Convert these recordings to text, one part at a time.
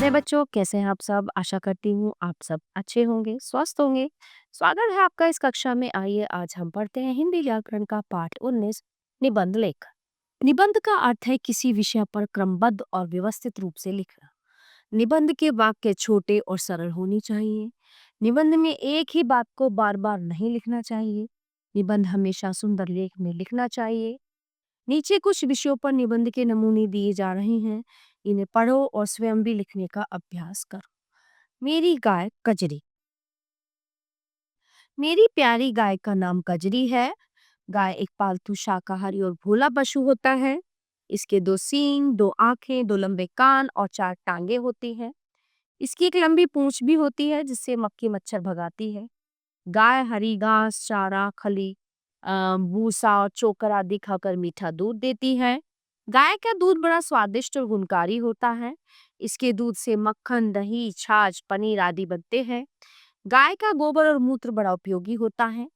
प्यारे बच्चों, कैसे हैं आप सब? आशा करती हूँ आप सब अच्छे होंगे, स्वस्थ होंगे। स्वागत है आपका इस कक्षा में। आइए आज हम पढ़ते हैं हिंदी व्याकरण का पाठ 19, निबंध लेख। निबंध का अर्थ है किसी विषय पर क्रमबद्ध और व्यवस्थित रूप से लिखना। निबंध के वाक्य छोटे और सरल होनी चाहिए। निबंध में एक ही बात को बार बार नहीं लिखना चाहिए। निबंध हमेशा सुंदर लेख में लिखना चाहिए। नीचे कुछ विषयों पर निबंध के नमूने दिए जा रहे हैं। इन्हें पढ़ो और स्वयं भी लिखने का अभ्यास करो। मेरी गाय कजरी। मेरी प्यारी गाय का नाम कजरी है। गाय एक पालतू शाकाहारी और भोला पशु होता है। इसके 2 सींग, 2 आंखें, 2 लंबे कान और 4 टांगे होती हैं। इसकी एक लंबी पूंछ भी होती है जिससे मक्खी मच्छर भगाती है। गाय हरी घास, चारा, खली, भूसा और चोकर आदि खाकर मीठा दूध देती है। गाय का दूध बड़ा स्वादिष्ट और गुणकारी होता है। इसके दूध से मक्खन, दही, छाछ, पनीर आदि बनते हैं। गाय का गोबर और मूत्र बड़ा उपयोगी होता है।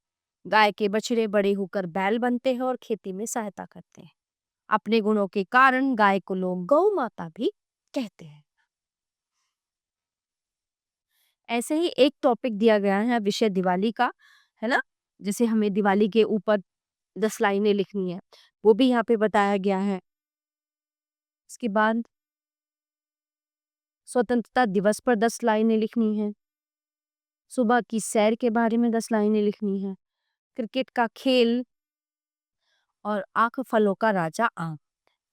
गाय के बछड़े बड़े होकर बैल बनते हैं और खेती में सहायता करते हैं। अपने गुणों के कारण गाय को लोग गौ माता भी कहते हैं। ऐसे ही एक टॉपिक दिया गया है, विषय दिवाली का, है ना। जैसे हमें दिवाली के ऊपर 10 लाइनें लिखनी है, वो भी यहाँ पे बताया गया है। इसके बाद स्वतंत्रता दिवस पर 10 लाइनें लिखनी है। सुबह की सैर के बारे में 10 लाइनें लिखनी है। क्रिकेट का खेल और आंख फलों का राजा आम।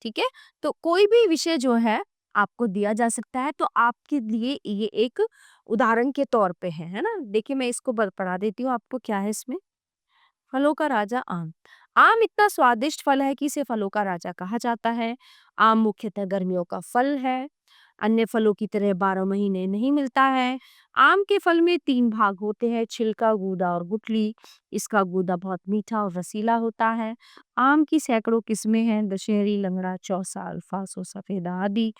ठीक है। तो कोई भी विषय जो है आपको दिया जा सकता है, तो आपके लिए ये एक उदाहरण के तौर पे है ना। देखिए मैं इसको पढ़ा देती हूँ आपको, क्या है इसमें। फलों का राजा आम। आम इतना स्वादिष्ट फल है कि इसे फलों का राजा कहा जाता है। आम मुख्यतः गर्मियों का फल है। अन्य फलों की तरह 12 महीने नहीं मिलता है। आम के फल में 3 भाग होते हैं, छिलका, गूदा और गुठली। इसका गूदा बहुत मीठा और रसीला होता है। आम की सैकड़ों किस्में हैं, दशहरी, लंगड़ा, चौसा, अल्फांसो, सफेदा आदि।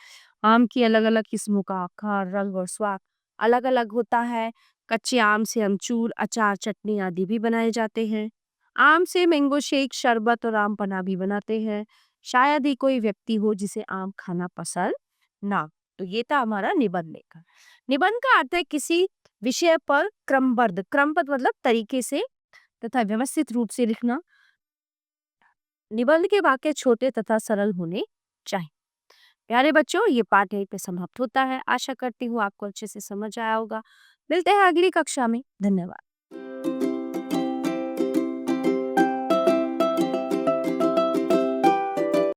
आम की अलग अलग किस्मों का आकार, रंग और स्वाद अलग अलग होता है। कच्चे आम से अमचूर, अचार, चटनी आदि भी बनाए जाते हैं। आम से मैंगो शेक, शरबत और आम पन्ना भी बनाते हैं। शायद ही कोई व्यक्ति हो जिसे आम खाना पसंद ना हो। तो ये था हमारा निबंध लेखन। निबंध का अर्थ है किसी विषय पर क्रमबद्ध, क्रमबद्ध मतलब तरीके से तथा व्यवस्थित रूप से लिखना। निबंध के वाक्य छोटे तथा सरल होने चाहिए। प्यारे बच्चों, ये पाठ यहीं पे समाप्त होता है। आशा करती हूँ आपको अच्छे से समझ आया होगा। मिलते हैं अगली कक्षा में। धन्यवाद।